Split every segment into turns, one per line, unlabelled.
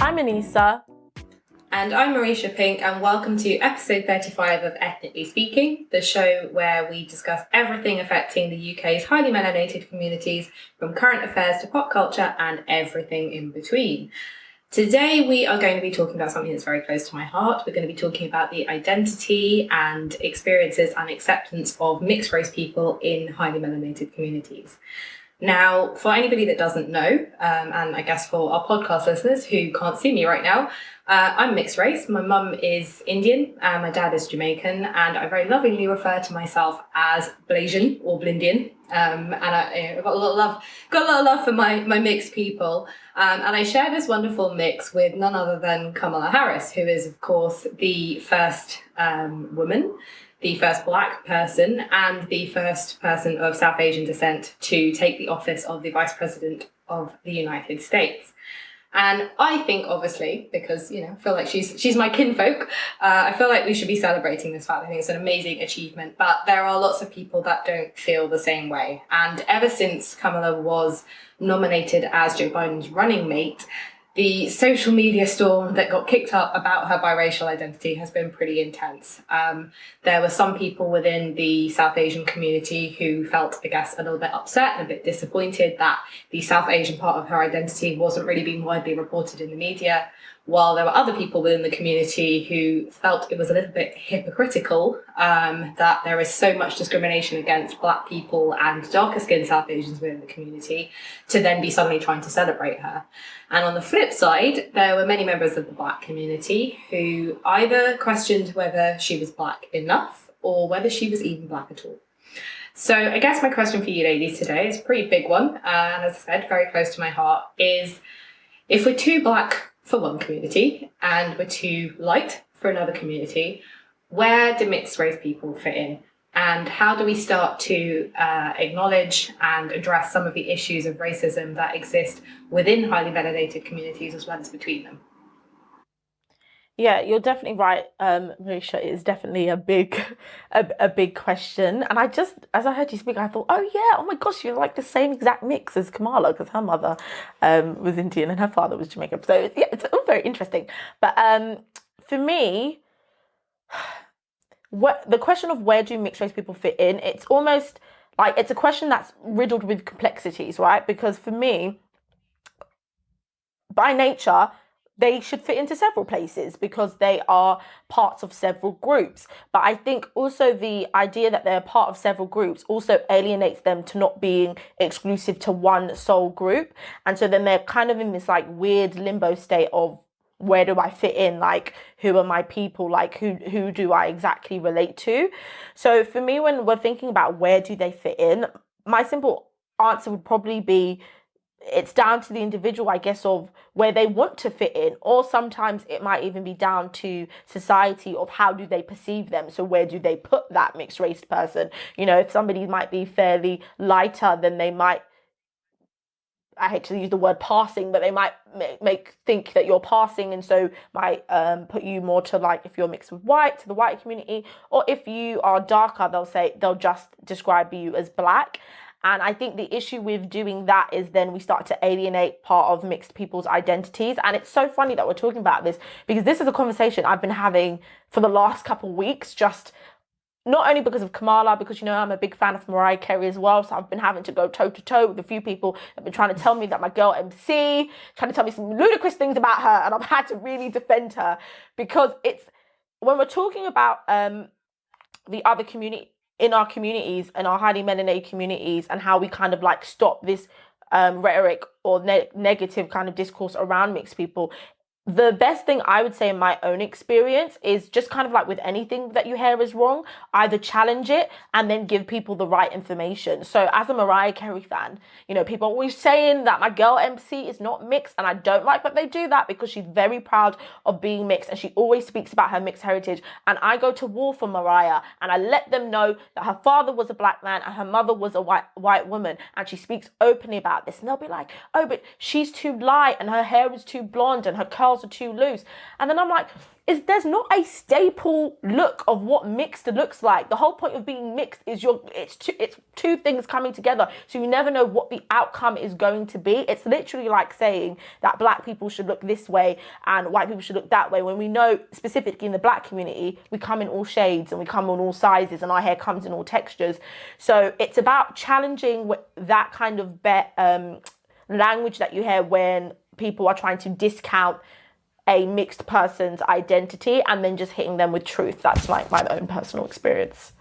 I'm Anissa.
And I'm Marisha Pink, and welcome to episode 35 of Ethnically Speaking, the show where we discuss everything affecting the UK's highly melanated communities, from current affairs to pop culture and everything in between. Today we are going to be talking about something that's very close to my heart. We're going to be talking about the identity and experiences and acceptance of mixed race people in highly melanated communities. Now, for anybody that doesn't know, and I guess for our podcast listeners who can't see me right now, I'm mixed race. My mum is Indian and my dad is Jamaican, and I very lovingly refer to myself as Blasian or Blindian. And I've got a lot of love for my mixed people. And I share this wonderful mix with none other than Kamala Harris, who is, of course, the first woman, the first Black person, and the first person of South Asian descent to take the office of the Vice President of the United States. And I think, obviously, because, I feel like she's my kinfolk, I feel like we should be celebrating this fact. I think it's an amazing achievement, but there are lots of people that don't feel the same way. And ever since Kamala was nominated as Joe Biden's running mate, the social media storm that got kicked up about her biracial identity has been pretty intense. There were some people within the South Asian community who felt, I guess, a little bit upset and a bit disappointed that the South Asian part of her identity wasn't really being widely reported in the media, while there were other people within the community who felt it was a little bit hypocritical that there is so much discrimination against Black people and darker-skinned South Asians within the community to then be suddenly trying to celebrate her. And on the flip side, there were many members of the Black community who either questioned whether she was Black enough or whether she was even Black at all. So I guess my question for you ladies today is a pretty big one, and as I said, very close to my heart, is if we're too Black for one community and we're too light for another community, where do mixed race people fit in? And how do we start to acknowledge and address some of the issues of racism that exist within highly melanated communities as well as between them?
Yeah, you're definitely right, Marisha. It is definitely a big, a big question. And as I heard you speak, I thought, oh yeah, oh my gosh, you're like the same exact mix as Kamala, because her mother was Indian and her father was Jamaican. So yeah, it's all very interesting. But for me, the question of where do mixed race people fit in, it's almost like it's a question that's riddled with complexities, right? Because for me, by nature, they should fit into several places because they are parts of several groups. But I think also the idea that they're part of several groups also alienates them to not being exclusive to one sole group. And so then they're kind of in this like weird limbo state of, where do I fit in? Like, who are my people? Like, who do I exactly relate to? So for me, when we're thinking about where do they fit in, my simple answer would probably be, it's down to the individual, I guess, of where they want to fit in, or sometimes it might even be down to society of how do they perceive them. So where do they put that mixed race person? If somebody might be fairly lighter, then they might, I hate to use the word passing, but they might think that you're passing, and so might put you more to, like, if you're mixed with white, to the white community, or if you are darker, they'll just describe you as Black. And I think the issue with doing that is then we start to alienate part of mixed people's identities. And it's so funny that we're talking about this, because this is a conversation I've been having for the last couple of weeks, just not only because of Kamala, because, I'm a big fan of Mariah Carey as well. So I've been having to go toe to toe with a few people that have been trying to tell me that my girl MC, trying to tell me some ludicrous things about her. And I've had to really defend her, because when we're talking about the other community, in our communities, in our highly melanated communities, and how we kind of like stop this rhetoric or negative kind of discourse around mixed people, the best thing I would say in my own experience is just kind of like with anything that you hear is wrong, either challenge it and then give people the right information. So as a Mariah Carey fan, people are always saying that my girl MC is not mixed, and I don't like that they do that, because she's very proud of being mixed and she always speaks about her mixed heritage. And I go to war for Mariah, and I let them know that her father was a Black man and her mother was a white woman, and she speaks openly about this. And they'll be like, oh, but she's too light and her hair is too blonde and her curls pearls are too loose. And then I'm like, there's not a staple look of what mixed looks like. The whole point of being mixed is it's two things coming together, so you never know what the outcome is going to be. It's literally like saying that black people should look this way and white people should look that way, when we know specifically in the black community we come in all shades and we come in all sizes and our hair comes in all textures. So it's about challenging that kind of language that you hear when people are trying to discount a mixed person's identity and then just hitting them with truth. That's like my own personal experience.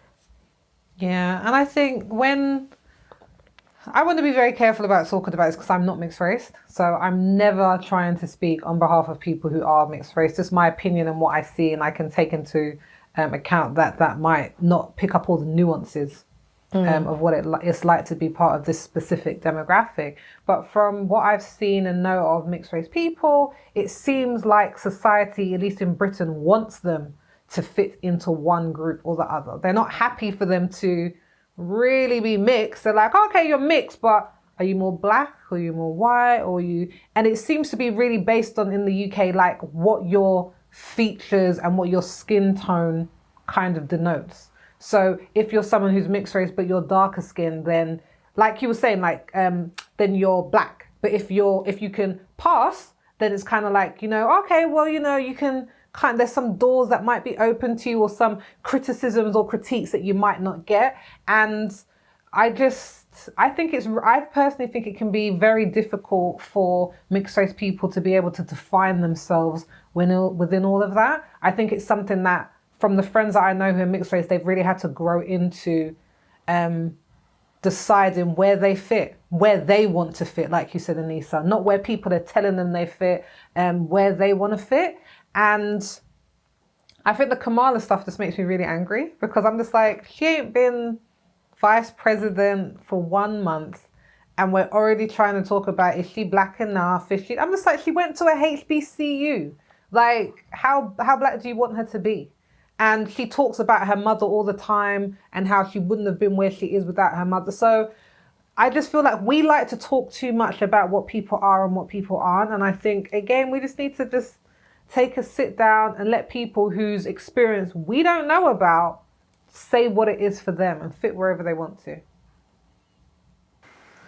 Yeah, and I think I want to be very careful about talking about this because I'm not mixed race. So I'm never trying to speak on behalf of people who are mixed race. Just my opinion and what I see, and I can take into account that might not pick up all the nuances of what it's like to be part of this specific demographic. But from what I've seen and know of mixed race people, it seems like society, at least in Britain, wants them to fit into one group or the other. They're not happy for them to really be mixed. They're like, okay, you're mixed, but are you more black or are you more white or you? And it seems to be really based on, in the UK, like what your features and what your skin tone kind of denotes. So if you're someone who's mixed race but you're darker skinned, then like you were saying, like then you're black. But if you can pass, then it's kind of like, okay, well, you can there's some doors that might be open to you, or some criticisms or critiques that you might not get. And I personally think it can be very difficult for mixed race people to be able to define themselves within all of that. I think it's something that, from the friends that I know who are mixed race, they've really had to grow into deciding where they fit, where they want to fit, like you said, Anissa, not where people are telling them they fit, where they want to fit. And I think the Kamala stuff just makes me really angry, because I'm just like, she ain't been vice president for 1 month and we're already trying to talk about, is she black enough? I'm just like, she went to a HBCU. Like, how black do you want her to be? And she talks about her mother all the time and how she wouldn't have been where she is without her mother. So I just feel like we like to talk too much about what people are and what people aren't. And I think, again, we just need to just take a sit down and let people whose experience we don't know about say what it is for them and fit wherever they want to.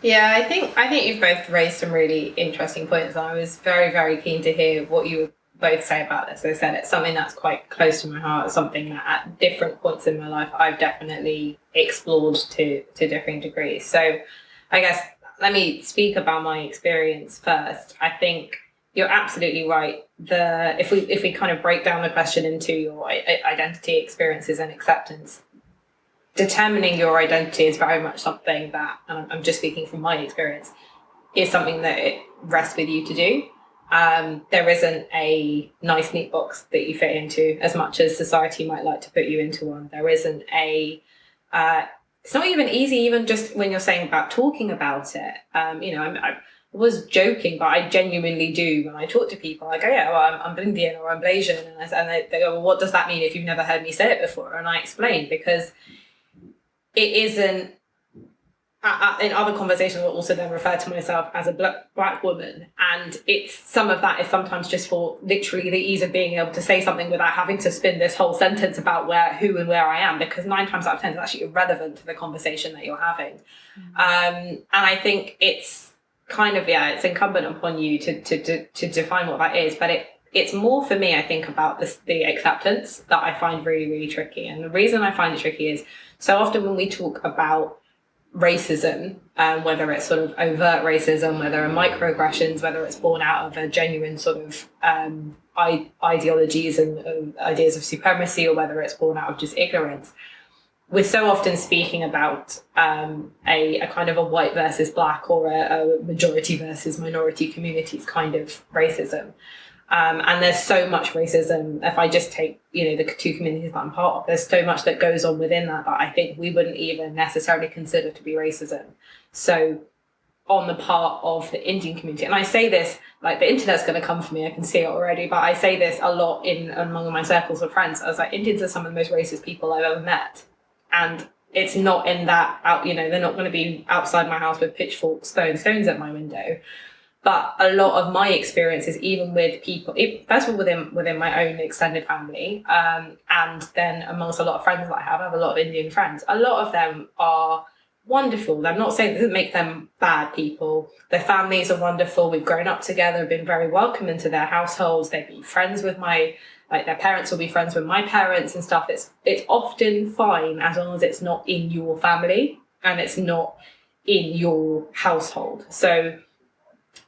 Yeah, I think you've both raised some really interesting points. I was very, very keen to hear what you would both say about this. As I said, it's something that's quite close to my heart, something that at different points in my life I've definitely explored to differing degrees. So I guess let me speak about my experience first. I think you're absolutely right. If we kind of break down the question into your identity, experiences and acceptance, determining your identity is very much something that, and I'm just speaking from my experience, is something that it rests with you to do. There isn't a nice neat box that you fit into, as much as society might like to put you into one. There isn't it's not even easy, even just when you're saying about talking about it. I was joking, but I genuinely do when I talk to people. I go, yeah, well, I'm Indian or I'm Blasian, and they go, well, what does that mean if you've never heard me say it before? And I explain, because it isn't. In other conversations, I'll also then refer to myself as a black woman, and some of that is sometimes just for literally the ease of being able to say something without having to spin this whole sentence about who and where I am, because 9 times out of 10 is actually irrelevant to the conversation that you're having. And I think it's kind of, it's incumbent upon you to define what that is, but it's more for me, I think, about the acceptance that I find really, really tricky. And the reason I find it tricky is so often when we talk about racism, whether it's sort of overt racism, whether it's microaggressions, whether it's born out of a genuine sort of ideologies and ideas of supremacy, or whether it's born out of just ignorance, we're so often speaking about a kind of a white versus black, or a majority versus minority communities kind of racism. And there's so much racism. If I just take, the 2 communities that I'm part of, there's so much that goes on within that I think we wouldn't even necessarily consider to be racism. So on the part of the Indian community, and I say this, like, the internet's going to come for me, I can see it already, but I say this a lot among my circles of friends. I was like, Indians are some of the most racist people I've ever met. And it's not in that, they're not going to be outside my house with pitchforks throwing stones at my window. But a lot of my experiences, even with people, first of all within my own extended family, and then amongst a lot of friends that I have a lot of Indian friends. A lot of them are wonderful. I'm not saying it doesn't make them bad people. Their families are wonderful. We've grown up together, been very welcome into their households. They'd be friends with their parents will be friends with my parents and stuff. It's often fine as long as it's not in your family and it's not in your household. So,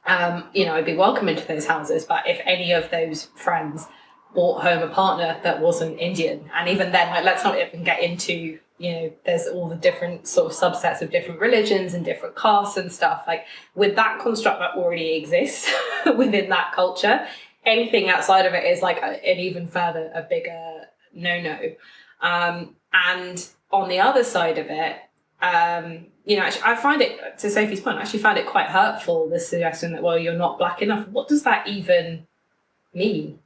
I'd be welcome into those houses, but if any of those friends brought home a partner that wasn't Indian, and even then, let's not even get into, there's all the different sort of subsets of different religions and different castes and stuff. Like, with that construct that already exists within that culture, anything outside of it is like an even further, a bigger no-no. And on the other side of it, actually, I find it, to Sophie's point, I actually find it quite hurtful, the suggestion that, well, you're not black enough. What does that even mean?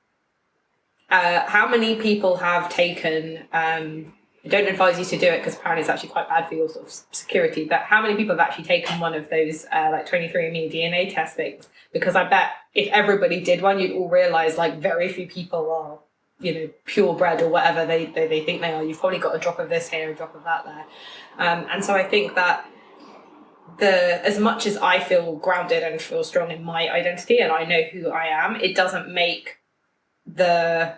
How many people have taken, I don't advise you to do it because apparently it's actually quite bad for your sort of security, but how many people have actually taken one of those 23andMe DNA test things? Because I bet if everybody did one, you'd all realise very few people are, purebred or whatever they think they are. You've probably got a drop of this here, a drop of that there. And so I think that as much as I feel grounded and feel strong in my identity and I know who I am, it doesn't make the,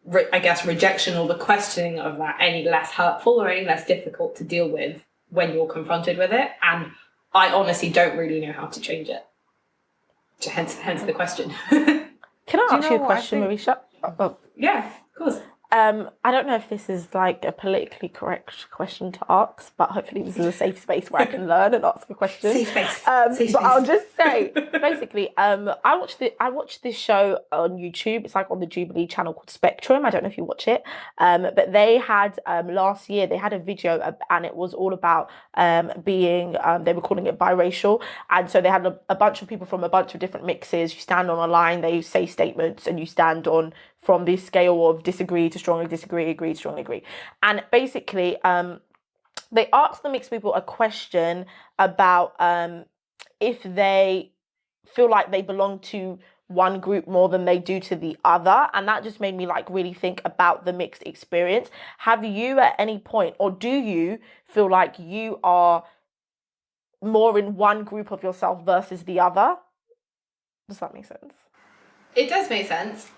rejection or the questioning of that any less hurtful or any less difficult to deal with when you're confronted with it. And I honestly don't really know how to change it. Hence the question.
Can I ask you a question, Marisha?
Yeah, of course.
I don't know if this is a politically correct question to ask, but hopefully this is a safe space where I can learn and ask a question.
Safe space.
But I'll just say, basically, I watched this show on YouTube. It's on the Jubilee channel called Spectrum. I don't know if you watch it, but they had last year they had a video and it was all about being they were calling it biracial, and so they had a bunch of people from a bunch of different mixes. You stand on a line, they say statements, and you stand on from this scale of disagree to strongly disagree, agree to strongly agree. And basically, they asked the mixed people a question about if they feel like they belong to one group more than they do to the other. And that just made me really think about the mixed experience. Have you at any point, or do you feel like you are more in one group of yourself versus the Does that make sense?
It does make sense.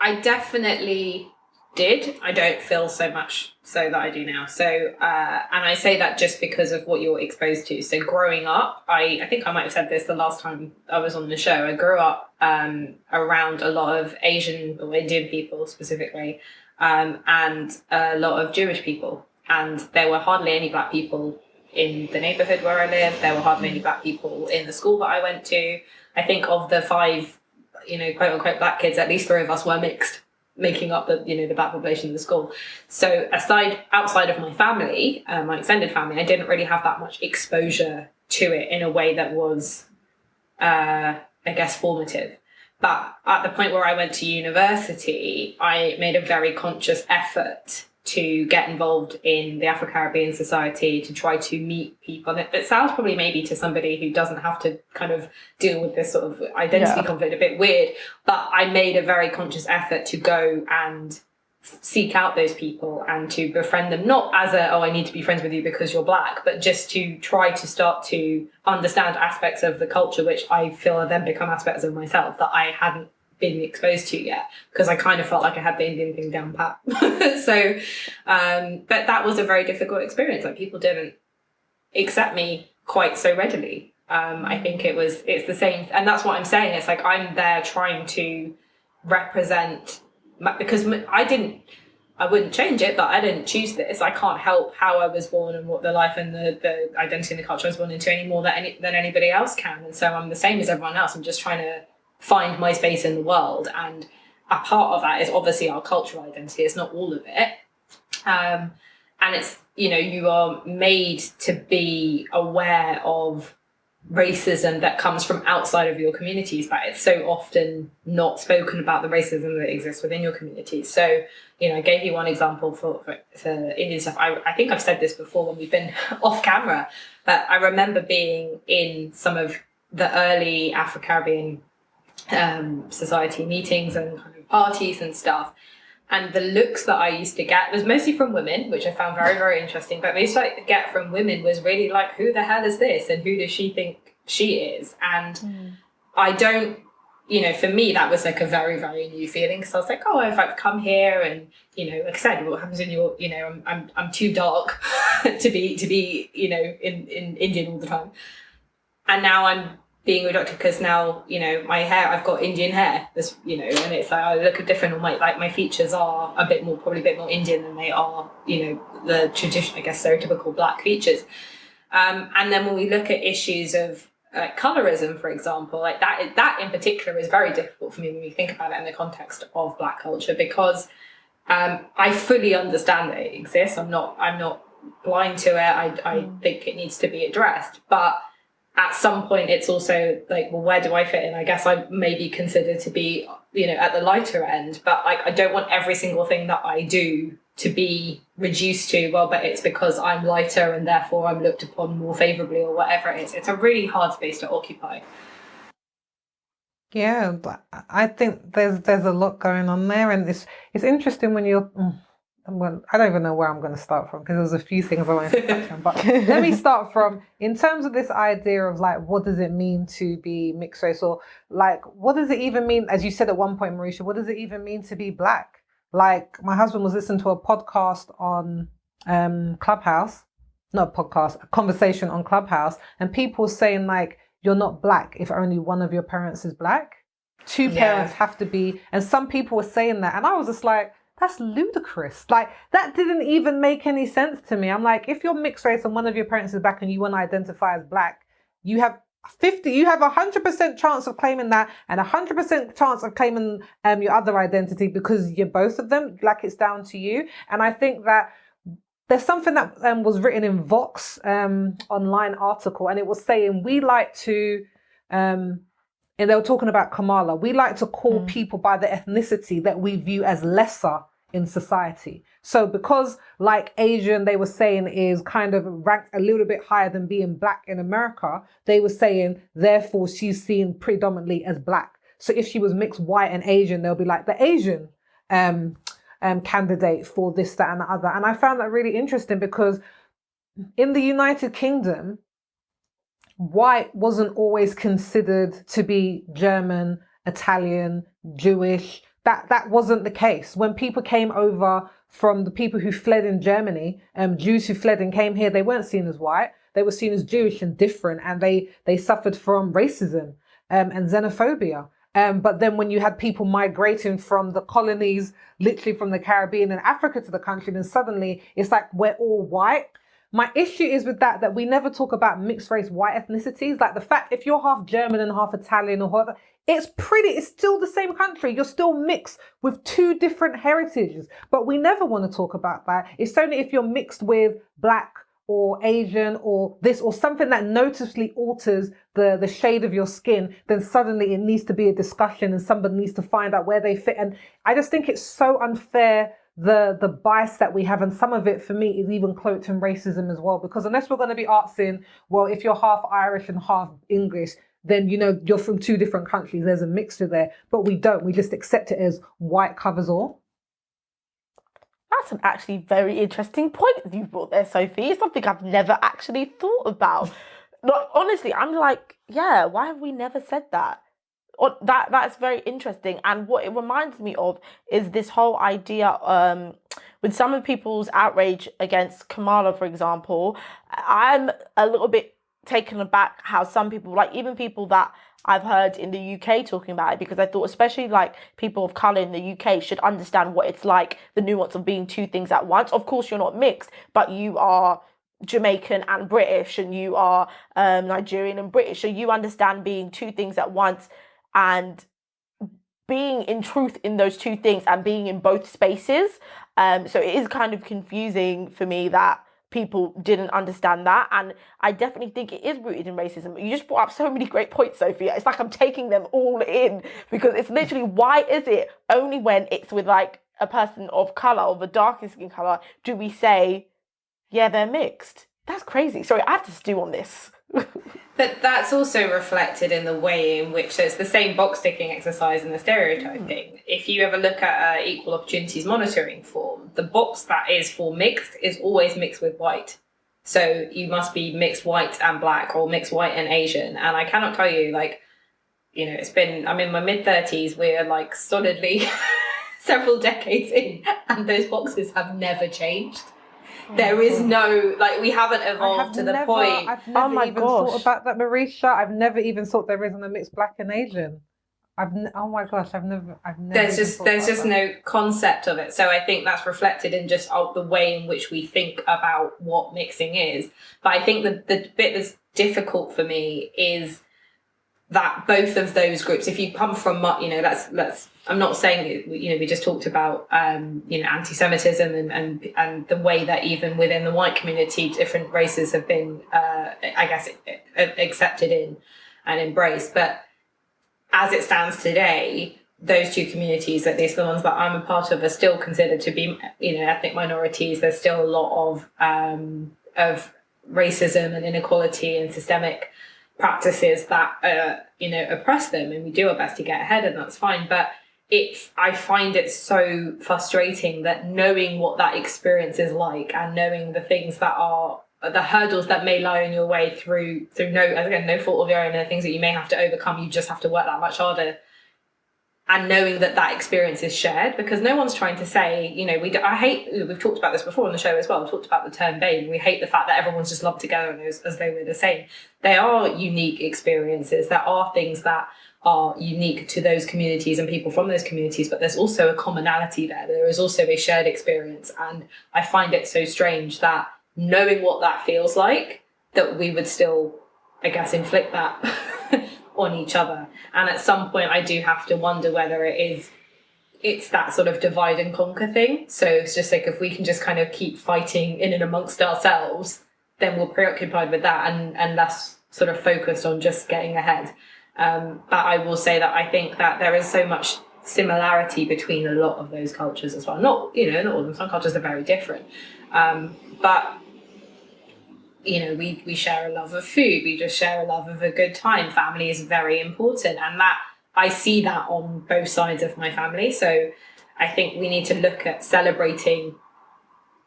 I definitely did. I don't feel so much so that I do now. So, and I say that just because of what you're exposed to. So growing up, I think I might have said this the last time I was on the show. I grew up around a lot of Asian or Indian people specifically, and a lot of Jewish people. And there were hardly any black people in the neighborhood where I lived. There were hardly any black people in the school that I went to. I think of the 5, quote unquote black kids, at least 3 of us were mixed, making up the black population in the school. So outside of my family, my extended family, I didn't really have that much exposure to it in a way that was, formative. But at the point where I went to university, I made a very conscious effort to get involved in the Afro-Caribbean Society, to try to meet people. And it sounds probably maybe to somebody who doesn't have to kind of deal with this sort of identity conflict a bit weird, but I made a very conscious effort to go and seek out those people and to befriend them, not as I need to be friends with you because you're black, but just to try to start to understand aspects of the culture which I feel have then become aspects of myself that I hadn't been exposed to yet, because I kind of felt like I had the Indian thing down pat. So, but that was a very difficult experience. People didn't accept me quite so readily. I think it's the same, and that's what I'm saying. It's I'm there trying to represent, because I wouldn't change it, but I didn't choose this. I can't help how I was born and what the life and the identity and the culture I was born into any more than anybody else can. And so I'm the same as everyone else. I'm just trying to find my space in the world, and a part of that is obviously our cultural identity. It's not all of it, and it's you are made to be aware of racism that comes from outside of your communities, but it's so often not spoken about, the racism that exists within your communities. So I gave you one example for Indian stuff. I think I've said this before when we've been off camera, but I remember being in some of the early Afro-Caribbean society meetings and kind of parties and stuff. And the looks that I used to get was mostly from women, which I found very, very interesting. But most I get from women was really like, who the hell is this? And who does she think she is? And I don't, for me, that was like a very, very new feeling. Because I was like, oh, if I've come here and, like I said, what happens when you're, I'm too dark to be, in Indian all the time. And now I'm being reductive because now, my hair, I've got Indian hair, this, and it's like I look different, or my features are probably a bit more Indian than they are, the traditional, I guess, stereotypical black features. And then when we look at issues of colorism, for example, like that in particular is very difficult for me when we think about it in the context of black culture, because I fully understand that it exists. I'm not blind to it. I think it needs to be addressed, but at some point it's also like, well, where do I fit in? I guess I may be considered to be, at the lighter end, but like I don't want every single thing that I do to be reduced to, well, but it's because I'm lighter and therefore I'm looked upon more favourably or whatever it is. It's a really hard space to occupy.
Yeah, but I think there's a lot going on there, and it's interesting when you're. Well, I don't even know where I'm going to start from, because there's a few things I wanted to touch on. But let me start from, in terms of this idea of like, what does it mean to be mixed race, or like, what does it even mean, as you said at one point, Marisha, what does it even mean to be black? Like, my husband was listening to a podcast on Clubhouse, not a podcast, a conversation on Clubhouse, and people saying like, you're not black if only one of your parents is black. Two parents have to be, and some people were saying that, and I was just like, that's ludicrous. Like, that didn't even make any sense to me. I'm like, if you're mixed race and one of your parents is black and you want to identify as black, you have 100% chance of claiming that, and 100% chance of claiming your other identity, because you're both of them. Like, it's down to you. And I think that there's something that was written in Vox online article, and it was saying we like to, and they were talking about Kamala, we like to call people by the ethnicity that we view as lesser in society. So because like Asian, they were saying is kind of ranked a little bit higher than being black in America, they were saying, therefore she's seen predominantly as black. So if she was mixed white and Asian, they'll be like the Asian candidate for this, that, and the other. And I found that really interesting, because in the United Kingdom, white wasn't always considered to be German, Italian, Jewish. That wasn't the case. When people came over from the people who fled in Germany, Jews who fled and came here, they weren't seen as white. They were seen as Jewish and different, and they suffered from racism and xenophobia. But then when you had people migrating from the colonies, literally from the Caribbean and Africa to the country, then suddenly it's like we're all white. My issue is with that we never talk about mixed race white ethnicities. Like the fact, if you're half German and half Italian or whatever, it's still the same country. You're still mixed with two different heritages. But we never want to talk about that. It's only if you're mixed with black or Asian or this or something that noticeably alters the shade of your skin, then suddenly it needs to be a discussion and somebody needs to find out where they fit. And I just think it's so unfair, the bias that we have, and some of it for me is even cloaked in racism as well, because unless we're going to be asking, well, if you're half Irish and half English, then you're from two different countries, there's a mixture there, but we don't, we just accept it as white covers all.
That's an actually very interesting point that you brought there, Sophie. It's something I've never actually thought about. Like, honestly, I'm like, yeah, why have we never said that? Or that's very interesting. And what it reminds me of is this whole idea with some of people's outrage against Kamala, for example. I'm a little bit taken aback how some people, like even people that I've heard in the UK talking about it, because I thought especially like people of colour in the UK should understand what it's like, the nuance of being two things at once. Of course, you're not mixed, but you are Jamaican and British, and you are Nigerian and British. So you understand being two things at once, and being in truth in those two things and being in both spaces. So it is kind of confusing for me that people didn't understand that. And I definitely think it is rooted in racism. You just brought up so many great points, Sophia. It's like I'm taking them all in, because it's literally, why is it only when it's with like a person of colour, of a darker skin colour, do we say, yeah, they're mixed? That's crazy. Sorry, I have to stew on this.
But that's also reflected in the way in which, so it's the same box ticking exercise and the stereotyping. If you ever look at equal opportunities monitoring form, the box that is for mixed is always mixed with white. So you must be mixed white and black or mixed white and Asian. And I cannot tell you, like, you know, I'm in my mid-30s, we're like solidly several decades in, and those boxes have never changed. There is no, like, we haven't evolved to the point.
I've never
my
even
gosh.
thought about that, Marisha. I've never even thought there isn't a mixed black and Asian. Oh my gosh, I've never.
There's just no concept of it. So I think that's reflected in just the way in which we think about what mixing is. But I think the bit that's difficult for me is that both of those groups, if you come from, you know, let's I'm not saying, you know, we just talked about, you know, anti-Semitism and the way that even within the white community, different races have been, I guess, accepted in and embraced. But as it stands today, those two communities, at least the ones that I'm a part of, are still considered to be, you know, ethnic minorities. There's still a lot of racism and inequality and systemic practices that, you know, oppress them, and we do our best to get ahead, and that's fine. But I find it so frustrating that knowing what that experience is like, and knowing the things that are the hurdles that may lie in your way through no fault of your own, and the things that you may have to overcome, you just have to work that much harder. And knowing that experience is shared, because no one's trying to say, you know, we've talked about this before on the show as well. We've talked about the term BAME. We hate the fact that everyone's just lumped together and as though we're the same. They are unique experiences. There are things that are unique to those communities and people from those communities, but there's also a commonality there. There is also a shared experience. And I find it so strange that knowing what that feels like, that we would still, I guess, inflict that on each other. And at some point I do have to wonder whether it's that sort of divide and conquer thing. So it's just like, if we can just kind of keep fighting in and amongst ourselves, then we're preoccupied with that and less sort of focused on just getting ahead. But I will say that I think that there is so much similarity between a lot of those cultures as well. Not, you know, not all of them. Some cultures are very different. But you know, we share a love of food, we just share a love of a good time. Family is very important, and that I see that on both sides of my family. So I think we need to look at celebrating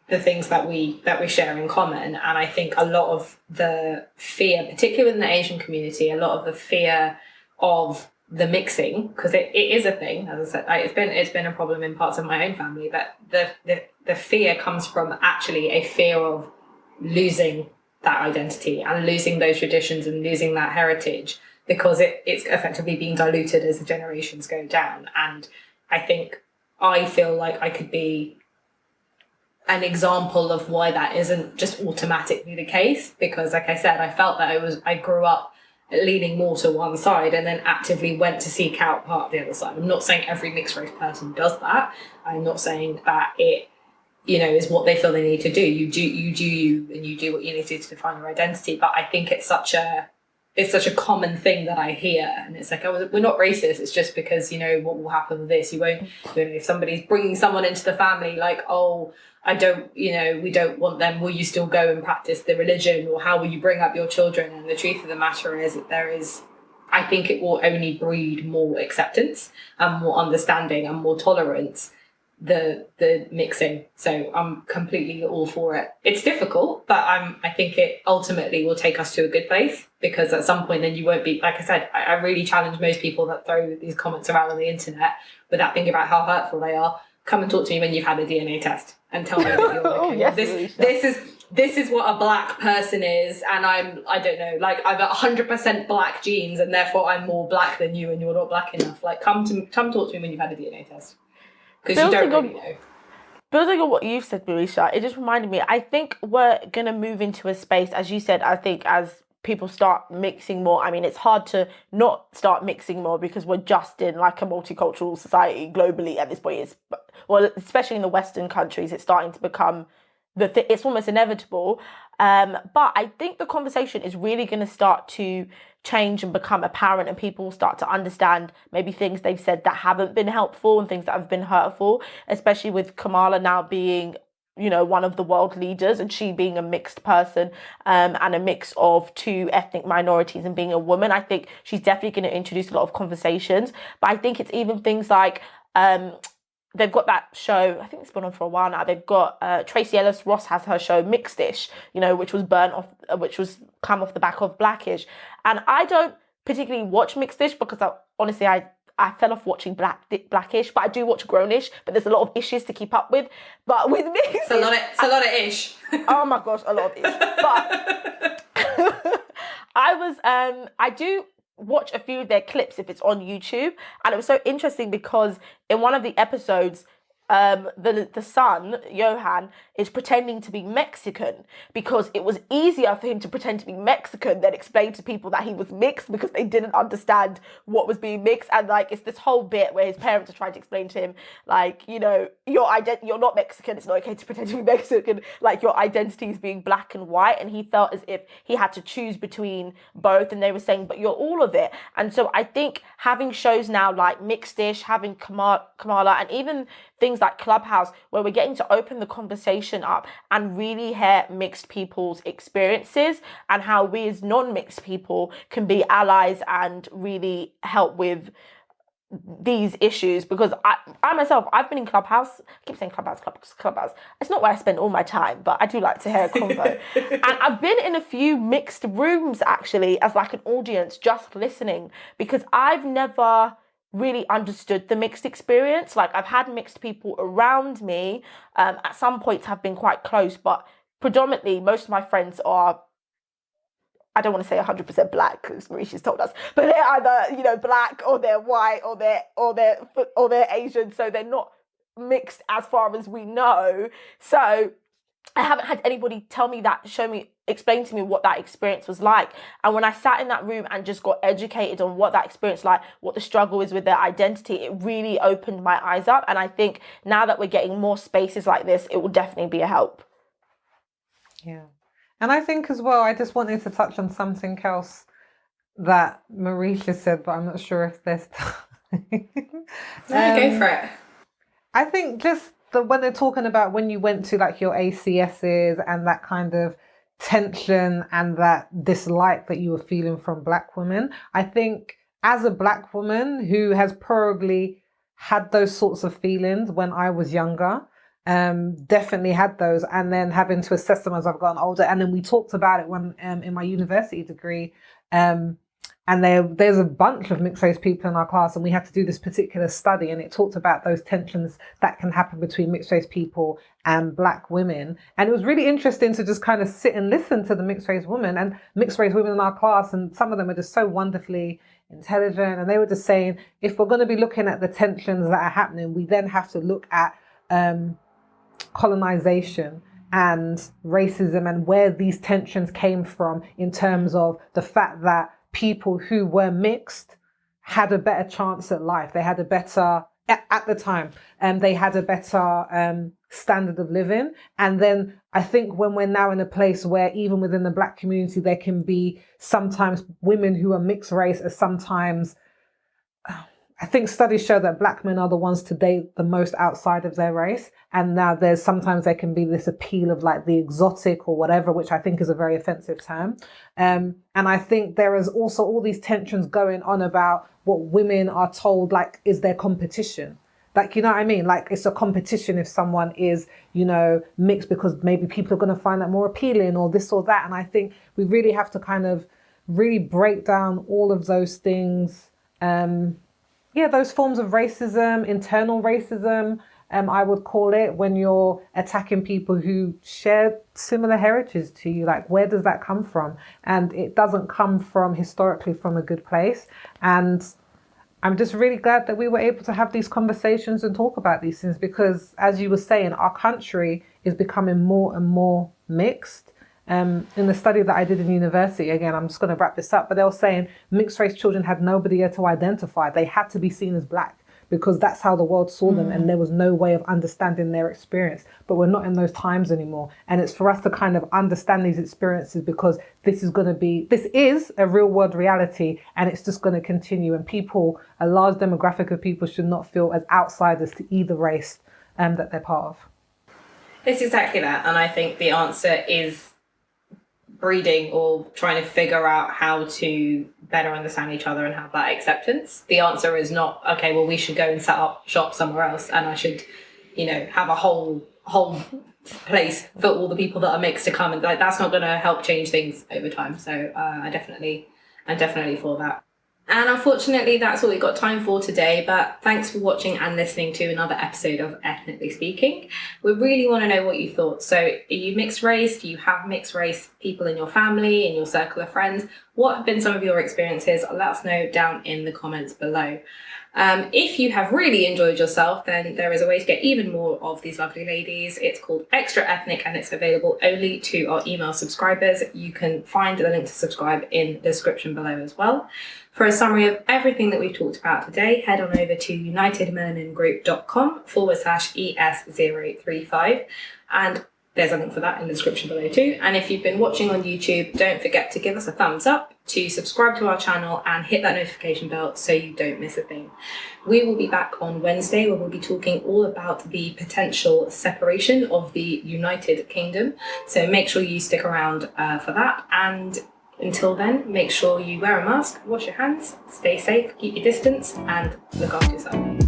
the things that we share in common. And I think a lot of the fear, particularly in the Asian community, a lot of the fear of the mixing, because it is a thing, as I said, it's been a problem in parts of my own family, but the fear comes from actually a fear of losing that identity and losing those traditions and losing that heritage, because it's effectively being diluted as the generations go down. And I feel like I could be an example of why that isn't just automatically the case, because like I said, I felt that I grew up leaning more to one side and then actively went to seek out part of the other side. I'm not saying every mixed race person does that. I'm not saying that it, you know, is what they feel they need to do. You do you, and you do what you need to define your identity. But I think it's such a common thing that I hear, and it's like, oh, we're not racist. It's just because, you know, what will happen with this? You won't, you know, if somebody's bringing someone into the family, like, oh, I don't, you know, we don't want them. Will you still go and practice the religion, or how will you bring up your children? And the truth of the matter is that I think it will only breed more acceptance and more understanding and more tolerance, the mixing. So I'm completely all for it. It's difficult, but I think it ultimately will take us to a good place, because at some point then you won't be, like I said, I really challenge most people that throw these comments around on the internet without thinking about how hurtful they are. Come and talk to me when you've had a DNA test and tell me that you're okay.
Oh, yes,
this is what a black person is, and I don't know, like, I've got 100% black genes and therefore I'm more black than you and you're not black enough. Like, come talk to me when you've had a DNA test. Because you don't really know.
Building on what you've said, Marisha, it just reminded me, I think we're going to move into a space, as you said, I think as people start mixing more, I mean, it's hard to not start mixing more because we're just in like a multicultural society globally at this point. Well, especially in the Western countries, it's starting to become it's almost inevitable. But I think the conversation is really going to start to change and become apparent, and people start to understand maybe things they've said that haven't been helpful and things that have been hurtful, especially with Kamala now being one of the world leaders, and she being a mixed person, and a mix of two ethnic minorities and being a woman, I think she's definitely going to introduce a lot of conversations. But I think it's even things like, they've got that show, I think it's been on for a while now. They've got Tracy Ellis Ross has her show Mixedish, which was which was come off the back of Blackish. And I don't particularly watch Mixedish because honestly, I fell off watching Blackish, but I do watch Grownish. But there's a lot of issues to keep up with. But with Mixedish,
it's a lot of ish.
Oh my gosh, a lot of ish. But I do watch a few of their clips if it's on YouTube, and it was so interesting because in one of the episodes, the son, Johan, is pretending to be Mexican because it was easier for him to pretend to be Mexican than explain to people that he was mixed, because they didn't understand what was being mixed. And like, it's this whole bit where his parents are trying to explain to him, like, you're not Mexican, it's not okay to pretend to be Mexican, like your identity is being black and white. And he felt as if he had to choose between both, and they were saying, but you're all of it. And so I think having shows now like Mixedish, having Kamala, and even things like Clubhouse, where we're getting to open the conversation up and really hear mixed people's experiences and how we as non-mixed people can be allies and really help with these issues. Because I myself, I've been in Clubhouse. I keep saying Clubhouse. It's not where I spend all my time, but I do like to hear a convo. And I've been in a few mixed rooms actually as like an audience, just listening, because I've never really understood the mixed experience. Like, I've had mixed people around me, at some points have been quite close, but predominantly most of my friends are, I don't want to say 100% black because Marisha's told us, but they're either, black, or they're white, or they're Asian, so they're not mixed as far as we know. So I haven't had anybody explain to me what that experience was like. And when I sat in that room and just got educated on what that experience like, what the struggle is with their identity, it really opened my eyes up. And I think now that we're getting more spaces like this, it will definitely be a help.
Yeah. And I think as well, I just wanted to touch on something else that Marisha said, but I'm not sure if there's time.
Go for it.
I think just when they're talking about when you went to like your ACSs and that kind of tension and that dislike that you were feeling from black women, I think as a black woman who has probably had those sorts of feelings when I was younger, definitely had those, and then having to assess them as I've gotten older. And then we talked about it when in my university degree, and there's a bunch of mixed race people in our class, and we had to do this particular study, and it talked about those tensions that can happen between mixed race people and black women. And it was really interesting to just kind of sit and listen to the mixed race women in our class, and some of them are just so wonderfully intelligent, and they were just saying, if we're going to be looking at the tensions that are happening, we then have to look at colonization and racism and where these tensions came from, in terms of the fact that people who were mixed had a better chance at life. They had a better, at the time, they had a better standard of living. And then I think when we're now in a place where even within the black community, there can be sometimes women who are mixed race are sometimes, I think studies show that black men are the ones to date the most outside of their race. And now sometimes there can be this appeal of like the exotic or whatever, which I think is a very offensive term. And I think there is also all these tensions going on about what women are told, like, is their competition. Like, you know what I mean? Like, it's a competition if someone is, mixed, because maybe people are going to find that more appealing or this or that. And I think we really have to kind of really break down all of those things. Those forms of racism, internal racism, I would call it, when you're attacking people who share similar heritage to you. Like, where does that come from? And it doesn't come historically from a good place. And I'm just really glad that we were able to have these conversations and talk about these things, because, as you were saying, our country is becoming more and more mixed. In the study that I did in university, again, I'm just going to wrap this up, but they were saying mixed race children had nobody to identify. They had to be seen as black because that's how the world saw them, and there was no way of understanding their experience. But we're not in those times anymore. And it's for us to kind of understand these experiences, because this is a real world reality, and it's just going to continue. And a large demographic of people should not feel as outsiders to either race that they're part of.
It's exactly that. And I think the answer is breeding or trying to figure out how to better understand each other and have that acceptance. The answer is not, okay, well, we should go and set up shop somewhere else and I should, have a whole place for all the people that are mixed to come, and like that's not going to help change things over time. So I'm definitely for that. And unfortunately, that's all we've got time for today. But thanks for watching and listening to another episode of Ethnically Speaking. We really want to know what you thought. So are you mixed race? Do you have mixed race people in your family, in your circle of friends? What have been some of your experiences? Let us know down in the comments below. If you have really enjoyed yourself, then there is a way to get even more of these lovely ladies. It's called Extra Ethnic and it's available only to our email subscribers. You can find the link to subscribe in the description below as well. For a summary of everything that we've talked about today, head on over to unitedmelaningroup.com/ES035 and there's a link for that in the description below too. And if you've been watching on YouTube, don't forget to give us a thumbs up, to subscribe to our channel and hit that notification bell so you don't miss a thing. We will be back on Wednesday where we'll be talking all about the potential separation of the United Kingdom. So make sure you stick around for that. And until then, make sure you wear a mask, wash your hands, stay safe, keep your distance and look after yourself.